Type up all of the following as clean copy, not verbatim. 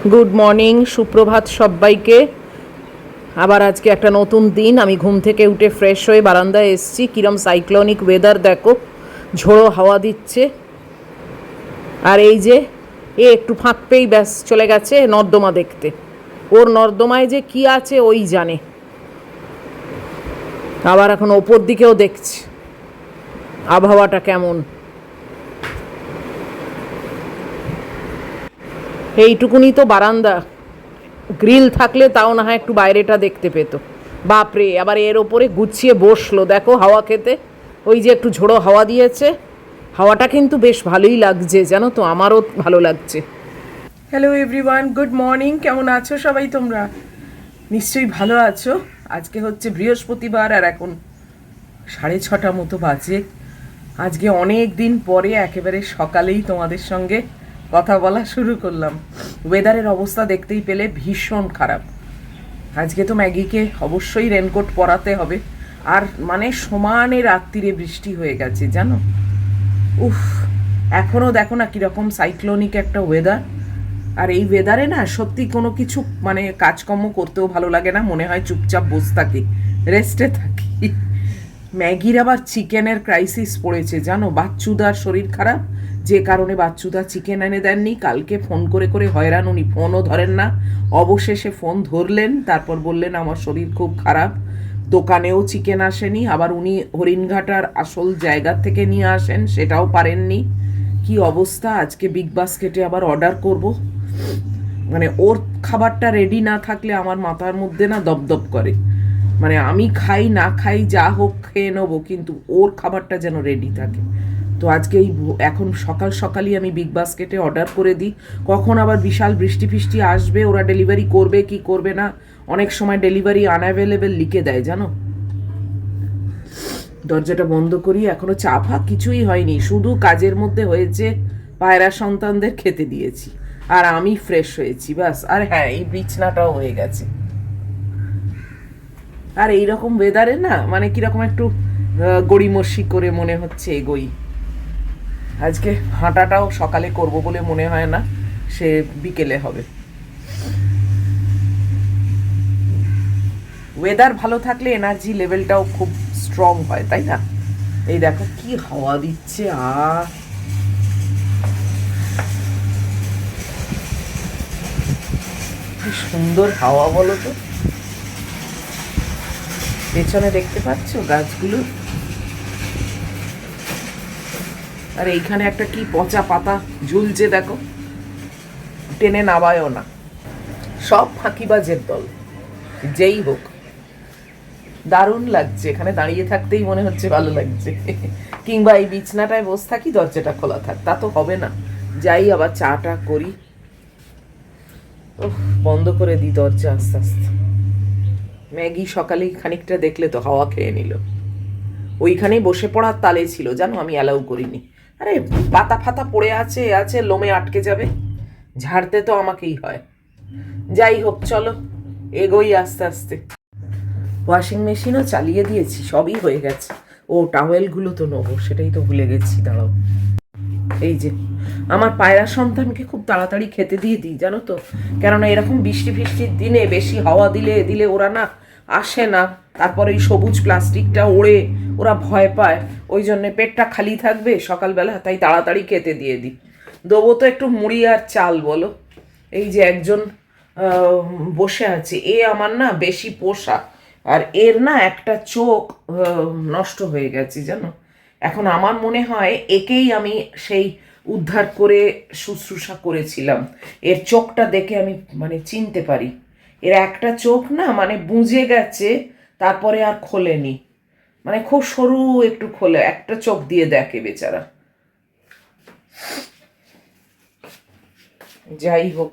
Good morning, সুপ্রভাত সবাইকে। আবার আজকে একটা নতুন দিন। আমি ঘুম থেকে উঠে ফ্রেশ হয়ে বারান্দায় এসেছি। কিরম সাইক্লোনিক ওয়েদার দেখো, ঝোড়ো হাওয়া দিচ্ছে। আর এই যে একটু ফাঁক পেয়েই ব্যাস চলে গেছে নর্দমা দেখতে। ওর নর্দমায় যে কি আছে ওই জানে। আবার এখন ওপর দিকেও দেখছি আবহাওয়াটা কেমন। এইটুকুনি তো বারান্দা, গ্রিল থাকলে তাও না হয় একটু বাইরেটা দেখতে পেতো। বাপরে, আবার এর ওপরে গুছিয়ে বসলো দেখো হাওয়া খেতে। ওই যে একটু ঝোড়ো হাওয়া দিয়েছে, হাওয়াটা কিন্তু বেশ ভালোই লাগছে, জানো তো, আমারও ভালো লাগছে। Hello everyone, good morning. কেমন আছো সবাই তোমরা? নিশ্চয়ই ভালো আছো। আজকে হচ্ছে বৃহস্পতিবার আর এখন 6:30 মতো বাজে। আজকে অনেক দিন পরে একেবারে সকালেই তোমাদের সঙ্গে কথা বলা শুরু করলাম। ওয়েদারের অবস্থা দেখতেই পেলে ভীষণ খারাপ। আজকে তো ম্যাগিকে অবশ্যই রেনকোট পরাতে হবে। আর মানে সমানে রাত্রিরে বৃষ্টি হয়ে গেছে, জানো। উফ, এখনও দেখো না কীরকম সাইক্লোনিক একটা ওয়েদার। আর এই ওয়েদারে না সত্যি কোনো কিছু মানে কাজকর্ম করতেও ভালো লাগে না, মনে হয় চুপচাপ বসে থাকি, রেস্টে থাকি। ম্যাগির আবার চিকেনের ক্রাইসিস পড়েছে, জানো। বাচ্চুদার শরীর খারাপ, যে কারণে বাচ্চুদা চিকেন এনে দেননি। কালকে ফোন করে করে হয়রান, উনি ফোনও ধরেন না। অবশেষে ফোন ধরলেন, তারপর বললেন আমার শরীর খুব খারাপ, দোকানেও চিকেন আসেনি। আবার উনি হরিণঘাটার আসল জায়গা থেকে নিয়ে আসেন, সেটাও পারেননি। কি অবস্থা! আজকে বিগ বাস্কেটে আবার অর্ডার করব। মানে ওর খাবারটা রেডি না থাকলে আমার মাথার মধ্যে না দপদপ করে। মানে আমি খাই না খাই যা হোক খেয়ে নেবো, কিন্তু ওর খাবারটা যেন রেডি থাকে। তো আজকে এখন সকাল সকালই আমি বিগ বাস্কেটে অর্ডার করে দিই। কখন আবার বিশাল বৃষ্টি ফিষ্টি আসবে, ওরা ডেলিভারি করবে কি করবে না। অনেক সময় ডেলিভারি আনঅ্যাভেলেবেল লিখে দেয়, জানো। দরজাটা বন্ধ করি, এখনো চা ফা কিছুই হয়নি, শুধু কাজের মধ্যে হয়েছে পায়রা সন্তানদের খেতে দিয়েছি আর আমি ফ্রেশ হয়েছি, ব্যাস। আর হ্যাঁ, এই বিছনাটাও হয়ে গেছে। আর এইরকম ওয়েদারে না মানে কিরকম একটু গড়িমসি করে মনে হচ্ছে এগোই। আজকে হাঁটাটাও সকালে করব বলে মনে হয় না, সে বিকেলে হবে। ওয়েদার ভালো থাকলে এনার্জি লেভেলটাও খুব স্ট্রং হয়, তাই না? এই দেখো কি হাওয়া দিচ্ছে। আর কি সুন্দর হাওয়া বলো তো। পেছনে দেখতে পাচ্ছ গাছগুলো? আর এইখানে একটা কি পচা পাতা ঝুলছে দেখো, টেনে নামায়ও না। সব ফাঁকিবাজের দল, যেই হোক। দারুণ লাগছে, এখানে দাঁড়িয়ে থাকতেই মনে হচ্ছে ভালো লাগছে। কিংবা এই বিছনাটায় বসে থাকি, দরজাটা খোলা থাক, তা তো হবে না। যাই আবার চাটা করি। বন্ধ করে দিই দরজা আস্তে আস্তে। ম্যাগি সকালেই খানিকটা দেখলে তো হাওয়া খেয়ে নিল। ওইখানেই বসে পড়ার তালে ছিল, জানো, আমি অ্যালাউ করিনি। আরে পাতা ফাতা পড়ে আছে আছে, লোমে আটকে যাবে, ঝাড়তে তো আমাকেই হয়। যাই হোক, চলো এগোই আস্তে আস্তে। ওয়াশিং মেশিনও চালিয়ে দিয়েছি, সবই হয়ে গেছে। ও টাওয়েলগুলো তো নেবো, সেটাই তো ভুলে গেছি, দাঁড়াও। এই যে আমার পায়রা সন্তানকে খুব তাড়াতাড়ি খেতে দিয়ে দিই, জানো তো। কেননা এরকম বৃষ্টি ফিষ্টির দিনে বেশি হাওয়া দিলে দিলে ওরা না আসে না। তারপরে এই সবুজ প্লাস্টিকটা ওড়ে, ওরা ভয় পায়। ওই জন্যে পেটটা খালি থাকবে সকালবেলা, তাই তাড়াতাড়ি খেতে দিয়ে দিই। দেবো তো একটু মুড়ি আর চাল, বলো। এই যে একজন বসে আছে, এ আমার না বেশি পোষা। আর এর না একটা চোখ নষ্ট হয়ে গেছে, জানো। এখন আমার মনে হয় একেই আমি সেই উদ্ধার করে শুশ্রূষা করেছিলাম। এর চোখটা দেখে আমি মানে চিনতে পারি। এর একটা চোখ না মানে বুজে গেছে, তারপরে আর খোলেনি। মানে খুব সরু একটু খোলে, একটা চোখ দিয়ে দেখে বেচারা। যাই হোক,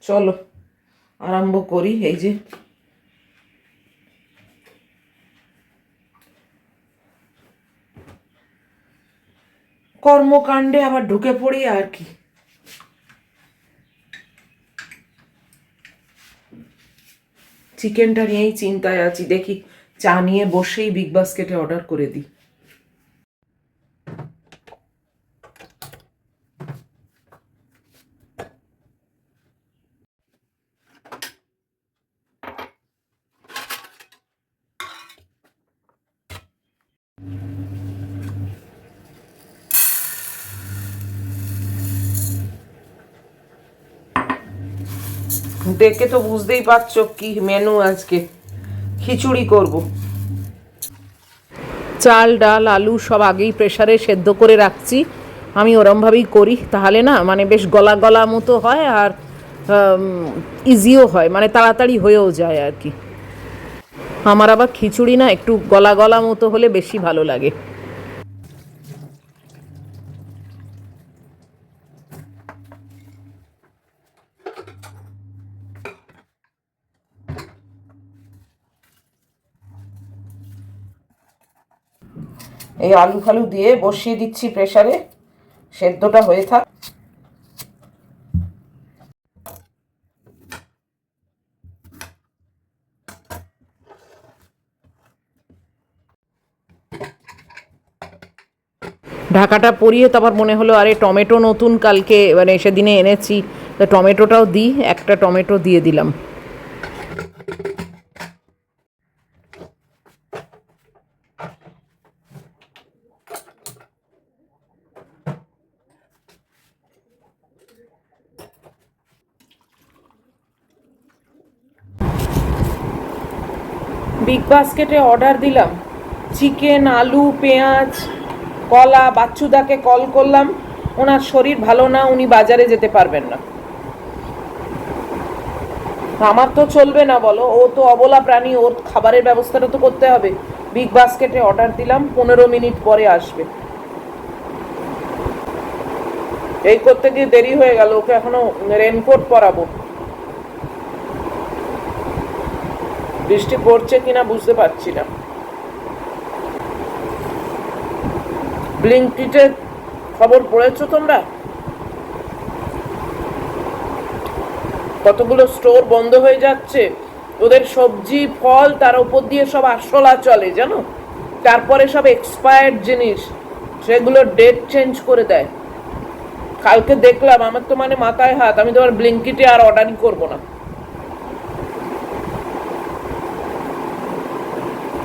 চলো আরম্ভ করি। এই যে কর্মকাণ্ডে আবার ঢুকে পড়ি আর কি। চিকেনটা নিয়েই চিন্তায় আছি, দেখি চা নিয়ে বসেই বিগ বাস্কেটে অর্ডার করে দিই। দেখে তো বুঝতেই পারছো কি মেনু আজকে। খিচুড়ি করব। চাল ডাল আলু সব আগেই প্রেসারে সেদ্ধ করে রাখছি। আমি ওরমভাবেই করি, তাহলে না মানে বেশ গলা গলা মতো হয় আর ইজিও হয়, মানে তাড়াতাড়ি হয়েও যায় আর কি। আমার আবার খিচুড়ি না একটু গলা গলা মতো হলে বেশি ভালো লাগে। এই আলু ফালু দিয়ে বসিয়ে দিচ্ছি প্রেসারে, সেদ্ধটা হয়ে থাক। ঢাকাটা পরিয়ে তারপর মনে হলো আরে টমেটো নতুন কালকে মানে সেদিনে এনেছি, তো টমেটোটাও দিই, একটা টমেটো দিয়ে দিলাম। বিগ বাস্কেটে অর্ডার দিলাম চিকেন, আলু, পেঁয়াজ, কলা। বাচ্চুদাকে কল করলাম, ওনার শরীর ভালো না, উনি বাজারে যেতে পারবেন না। আমার তো চলবে না বলো, ও তো অবলা প্রাণী, ওর খাবারের ব্যবস্থাটা তো করতে হবে। বিগ বাস্কেটে অর্ডার দিলাম, 15 মিনিট পরে আসবে। এই করতে গিয়ে দেরি হয়ে গেল, ওকে এখনো রেনকোট পরাবো। বৃষ্টি পড়ছে কিনা বুঝতে পারছি না। ব্লিঙ্কিটের খবর পড়েছো তোমরা? কতগুলো স্টোর বন্ধ হয়ে যাচ্ছে, ওদের সবজি ফল তার উপর দিয়ে সব আরশোলা চলে জানো, তারপরে সব এক্সপায়ার্ড জিনিস সেগুলো ডেট চেঞ্জ করে দেয়। কালকে দেখলাম, আমার তো মানে মাথায় হাত, আমি তোমার ব্লিঙ্কিটে আর অর্ডারই করবো না।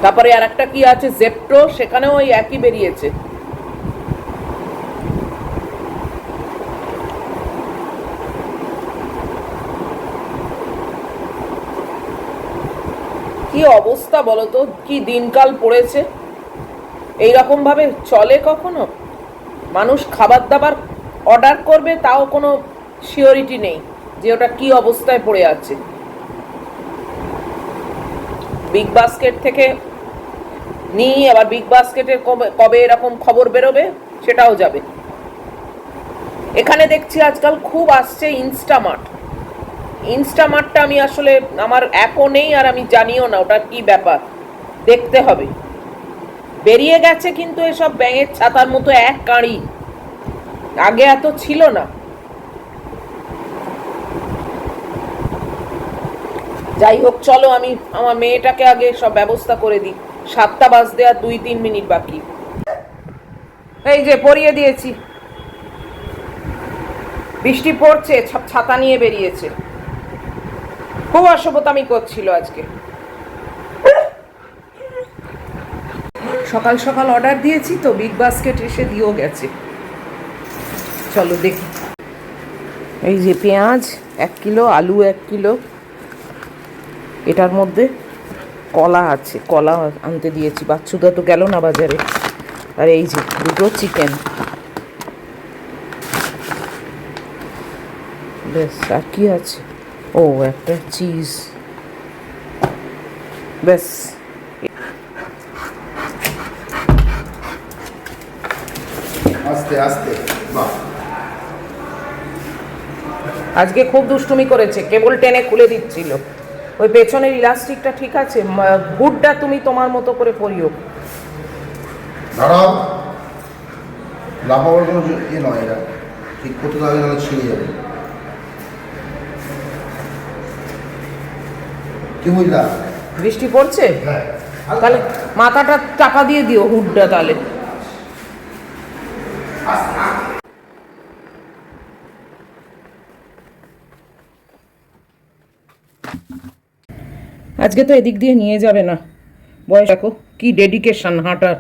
তারপরে আর একটা কি আছে জেপ্টো, সেখানেও ওই একই বেরিয়েছে। কি অবস্থা বলো তো, কি দিনকাল পড়েছে। এইরকম ভাবে চলে কখনো? মানুষ খাবার দাবার অর্ডার করবে, তাও কোনো সিওরিটি নেই যে ওটা কি অবস্থায় পড়ে আছে। বিগ বাস্কেট থেকে নিয়ে আবার বিগ বাস্কেটের কবে এরকম খবর বেরোবে সেটাও যাবে। এখানে দেখছি আজকাল খুব আসছে ইনস্টামার্ট। ইনস্টামার্টটা আমি আসলে, আমার অ্যাপও নেই আর আমি জানিও না ওটা কি ব্যাপার, দেখতে হবে। বেরিয়ে গেছে কিন্তু এসব ব্যাঙের ছাতার মতো এক কাঁড়ি, আগে এত ছিল না। যাই হোক, চলো আমি আমার মেয়েটাকে আগে সব ব্যবস্থা করে দিই। 7টা বাজতে আর 2-3 মিনিট বাকি। এই যে পরিয়ে দিয়েছি, বৃষ্টি পড়ছে, ছাতা নিয়ে বেরিয়েছে। খুব অসভ্যতামি করছিল আজকে। সকাল সকাল অর্ডার দিয়েছি তো, বিগ বাস্কেট এসে দিয়েও গেছে। চলো দেখি। এই যে পেঁয়াজ 1 কিলো, আলু 1 কিলো, এটার মধ্যে কলা আছে, কলা আনতে দিয়েছি, বাচ্চুদা তো গেল না বাজারে। আর এই যে 2টো চিকেন, ব্যাস। আর কি আছে, ও একটা চিজ, ব্যাস। আস্তে আস্তে। বাহ, আজকে খুব দুষ্টুমি করেছে, কেবল টেনে খুলে দিচ্ছিল। ওই পেছনের ইলাস্টিকটা ঠিক আছে, হুডটা তুমি তোমার মতো করে পরিও। দাঁড়াও, লাফাবার কোনো ইয়ে নয়, এটা ঠিক করতে লাগে, নাহলে ছিঁড়ে যাবে। কি বুঝলা? বৃষ্টি পড়ছে, হ্যাঁ, তাহলে মাথাটা চাপা দিয়ে দিও হুডটা তাহলে। আজকে তো এদিক দিয়ে নিয়ে যাবে না, বয়স দেখো কি ডেডিকেশন, হাঁটার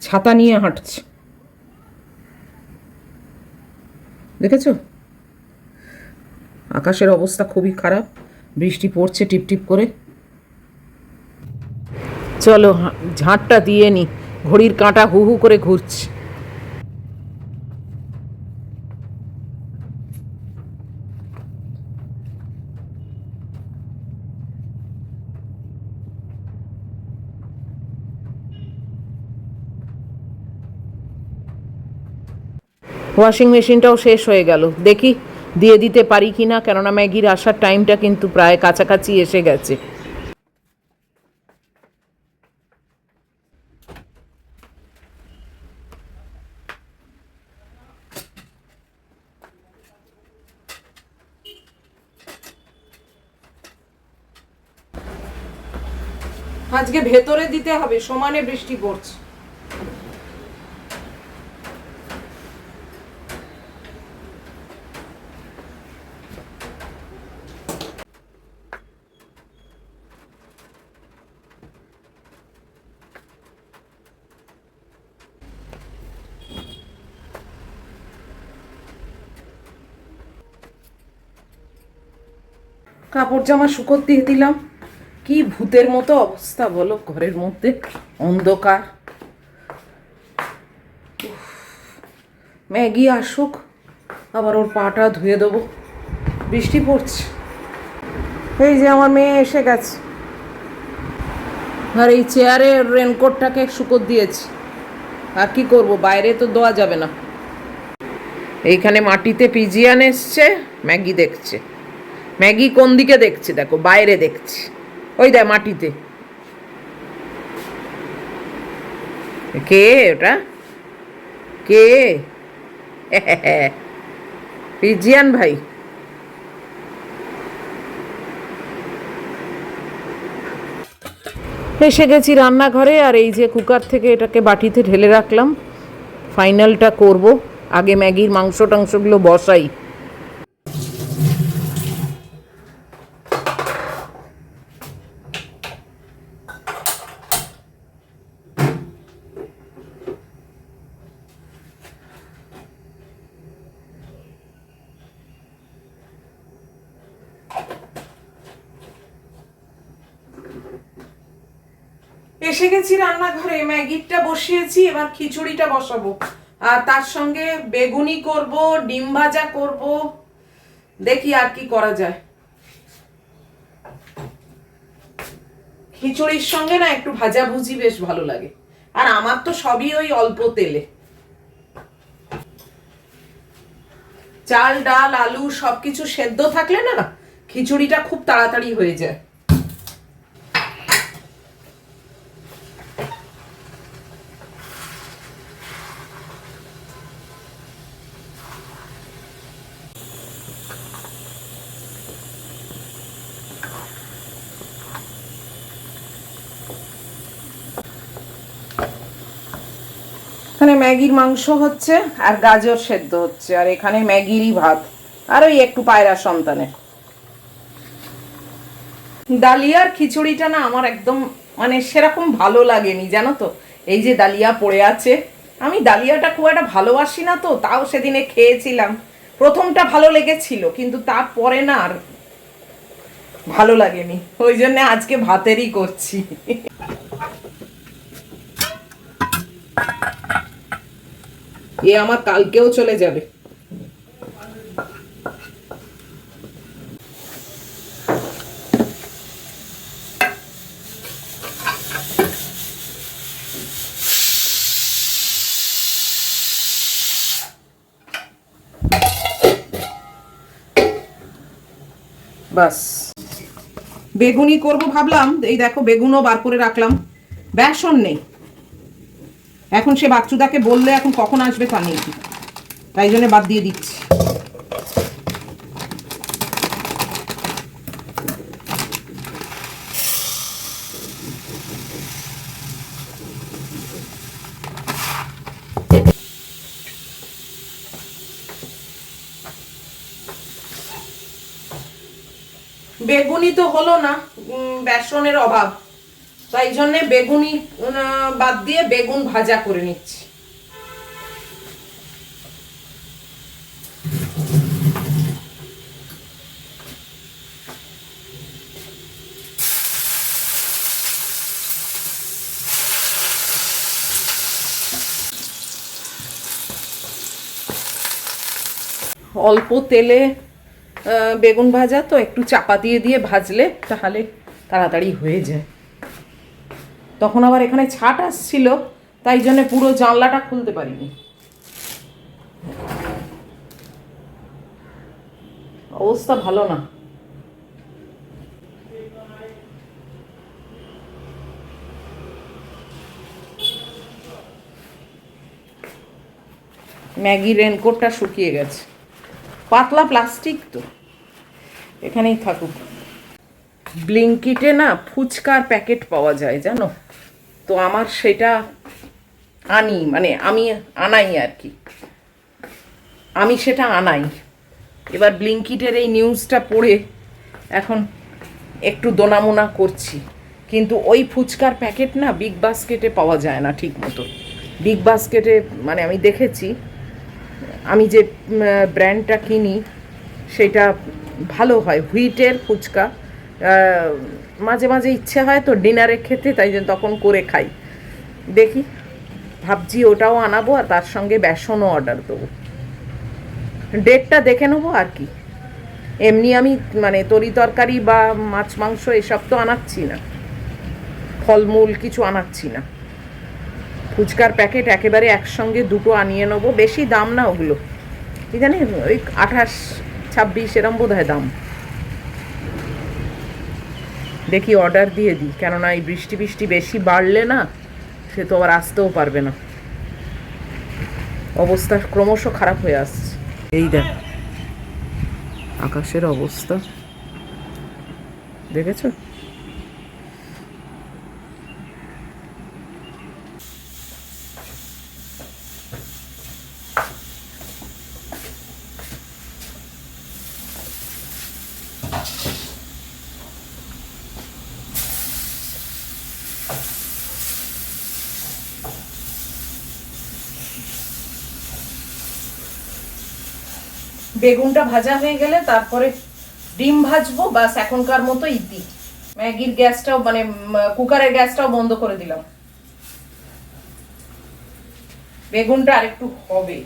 ছাতা নিয়ে হাঁটছে, দেখেছো? আকাশের অবস্থা খুবই খারাপ, বৃষ্টি পড়ছে টিপটিপ করে। চলো ঝাঁটটা দিয়ে নি, ঘড়ির কাঁটা হু হু করে ঘুরছে। ওয়াশিং মেশিনটাও শেষ হয়ে গেল, দেখি দিয়ে দিতে পারি কি না, কেননা ম্যাগির আসার টাইমটা কিন্তু প্রায় কাছাকাছি এসে গেছে। আজকে ভেতরে দিতে হবে, সমানে বৃষ্টি পড়ছে। কাপড় জামা শুকোতে দিয়ে দিলাম। কি ভূতের মতো অবস্থা বলো, ঘরের মধ্যে অন্ধকার। ম্যাগি আসুক, আবার ওর পাটা ধুয়ে দেবো। বৃষ্টি পড়ছে। এই যে আমার মেয়ে এসে গেছে, আর এই চেয়ারে রেনকোটটাকে শুকোতে দিয়েছি। আর কি করব, বাইরে তো দেওয়া যাবে না। এইখানে মাটিতে পিজিয়ান এসছে, ম্যাগি দেখছে। ম্যাগি কোন দিকে দেখছে দেখো, বাইরে দেখছে। ওই দেখ মাটিতে। কে ওটা? কে? পিজিয়ান ভাই। এসে গেছি রান্নাঘরে, আর এই যে কুকার থেকে এটাকে বাটিতে ঢেলে রাখলাম। ফাইনালটা করব, আগে ম্যাগির মাংস টাংসগুলো বসাই। এসে গেছি রান্নাঘরে, ম্যাগিটা বসিয়েছি, এবার খিচুড়িটা বসাবো। আর তার সঙ্গে বেগুনি করব, ডিম ভাজা করব, দেখি আর কি করা যায়। খিচুড়ির সঙ্গে না একটু ভাজা ভুজি বেশ ভালো লাগে, আর আমার তো সবই ওই অল্প তেলে। চাল ডাল আলু সবকিছু সেদ্ধ থাকলে না খিচুড়িটা খুব তাড়াতাড়ি হয়ে যায়। এখানে ম্যাগির মাংস হচ্ছে আর গাজর সেদ্ধ হচ্ছে, আর এখানে ম্যাগিরই ভাত, আর ওই একটু পায়রা সন্তানের। ডালিয়ার খিচুড়িটা না আমার একদম মানে সেরকম ভালো লাগেনি, জানো তো। এই যে ডালিয়া পড়ে আছে, আমি ডালিয়াটা খুব একটা ভালোবাসি না, তো তাও সেদিনে খেয়েছিলাম। প্রথমটা ভালো লেগেছিল, কিন্তু তারপরে না আর ভালো লাগেনি, ওই জন্য আজকে ভাতেরই করছি। এ আমার কালকেও চলে যাবে। বাস বেগুনি করব ভাবলাম, এই দেখো বেগুনও বার করে রাখলাম। বেসন নেই এখন, সে বাচ্চুদাকে বললে এখন কখন আসবে তা নেই, তাই জন্য বাদ দিয়ে দিচ্ছি। বেগুনি তো হলো না, বেসনের অভাব, তাই জন্যে বেগুনি বাদ দিয়ে বেগুন ভাজা করে নিচ্ছি। অল্প তেলে বেগুন ভাজা তো একটু চাপা দিয়ে দিয়ে ভাজলে তাহলে তাড়াতাড়ি হয়ে যায়। তখন আবার এখানে ছাট আসছিল, তাই জন্য পুরো জানলাটা খুলতে পারিনি। অবস্থা ভালো না। ম্যাগি রেনকোটটা শুকিয়ে গেছে, পাতলা প্লাস্টিক তো, এখানেই থাকুক। ব্লিঙ্কিটে না ফুচকার প্যাকেট পাওয়া যায় জানো তো, আমার সেটা আনি, মানে আমি আনাই আর কি, আমি সেটা আনাই। এবার ব্লিঙ্কিটের এই নিউজটা পড়ে এখন একটু দোনামোনা করছি, কিন্তু ওই ফুচকার প্যাকেট না বিগ বাস্কেটে পাওয়া যায় না ঠিক মতো। বিগ বাস্কেটে মানে আমি দেখেছি, আমি যে ব্র্যান্ডটা কিনি সেটা ভালো হয়, হুইটের ফুচকা। মাঝে মাঝে ইচ্ছে হয় তো ডিনারে খেতে, তাই জন্য তখন করে খাই। দেখি, ভাবছি ওটাও আনাবো, আর তার সঙ্গে বেসনও অর্ডার দেবো। ডেটটা দেখে নেবো আর কি। এমনি আমি মানে তরি তরকারি বা মাছ মাংস এসব তো আনাচ্ছি না, ফলমূল কিছু আনাচ্ছি না। ফুচকার প্যাকেট একেবারে একসঙ্গে দুটো আনিয়ে নেবো। বেশি দাম না ওগুলো, কি জানি ওই 28-26 এরম বোধ হয় দাম। দেখি অর্ডার দিয়ে দিই, কেননা এই বৃষ্টি বৃষ্টি বেশি বাড়লে না সে তো আবার আসতেও পারবে না। অবস্থা ক্রমশ খারাপ হয়ে আসছে। এই দেখ আকাশের অবস্থা, দেখেছো? বেগুনটা ভাজা হয়ে গেলে তারপরে ডিম ভাজবো, বাস এখনকার মতো ইতি। ম্যাগির গ্যাসটাও মানে কুকারের গ্যাসটাও বন্ধ করে দিলাম। বেগুনটা আরেকটু হবে।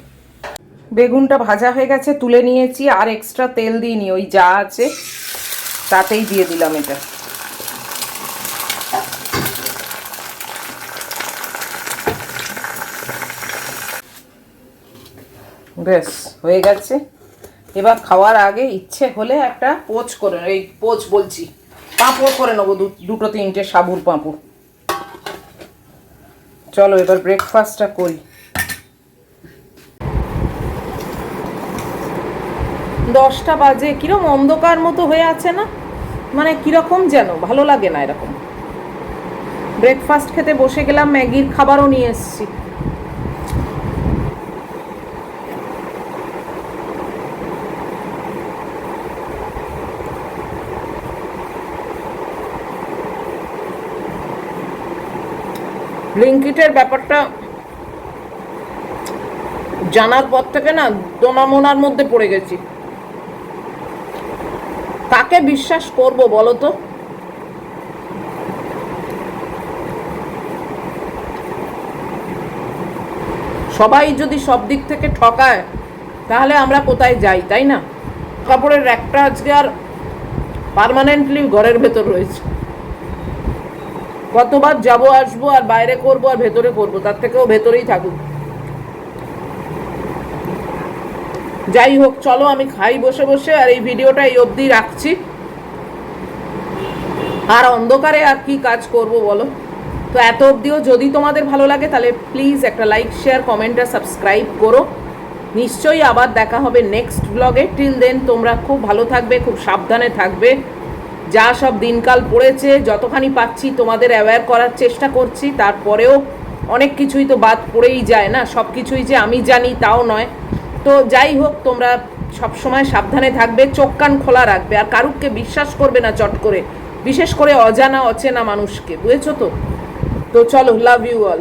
বেগুনটা ভাজা হয়ে গেছে, তুলে নিয়েছি, আর এক্সট্রা তেল দিইনি, ওই যা আছে তাতেই দিয়ে দিলাম এটা। বেশ হয়ে গেছে। এবার খাওয়ার আগে ইচ্ছে হলে একটা পোচ করে, এই পোচ বলছি, পাঁপড় করে নেবো, দুটো তিনটে সাবুর পাঁপড়। চলো এবার ব্রেকফাস্টটা করি। 10টা বাজে, কিরকম অন্ধকার মতো হয়ে আছে না, মানে কিরকম যেন ভালো লাগে না এরকম। ব্রেকফাস্ট খেতে বসে গেলাম, ম্যাগির খাবারও নিয়ে এসেছি। ব্লিঙ্কিটের ব্যাপারটা জানার পর থেকে না দোনামোনার মধ্যে পড়ে গেছি। কাকে বিশ্বাস করব বলো তো? সবাই যদি সব দিক থেকে ঠকায় তাহলে আমরা কোথায় যাই, তাই না? কাপড়ের একটা আজকে আর পার্মানেন্টলি ঘরের ভেতর রয়েছে। কতবার যাবো আসবো, আর বাইরে করবো আর ভেতরে করবো, তার থেকেও ভেতরেই থাকুক। যাই হোক, চলো আমি খাই বসে বসে, আর এই ভিডিওটা এই অবধি রাখছি। আর অন্ধকারে আর কি কাজ করব বলো? তো এত অবধিও যদি তোমাদের ভালো লাগে তাহলে প্লিজ একটা লাইক, শেয়ার, কমেন্ট আর সাবস্ক্রাইব করো। নিশ্চয়ই আবার দেখা হবে নেক্সট ব্লগে। টিল দেন তোমরা খুব ভালো থাকবে, খুব সাবধানে থাকবে। যা সব দিনকাল পড়েছে, যতখানি পাচ্ছি তোমাদের অ্যাওয়্যার করার চেষ্টা করছি, তারপরেও অনেক কিছুই তো বাদ পড়েই যায় না, সব কিছুই যে আমি জানি তাও নয়। তো যাই হোক, তোমরা সবসময় সাবধানে থাকবে, চোখ কান খোলা রাখবে, আর কারুরকে বিশ্বাস করবে না চট করে, বিশেষ করে অজানা অচেনা মানুষকে, বুঝেছো তো? তো চলো, লাভ ইউ অল।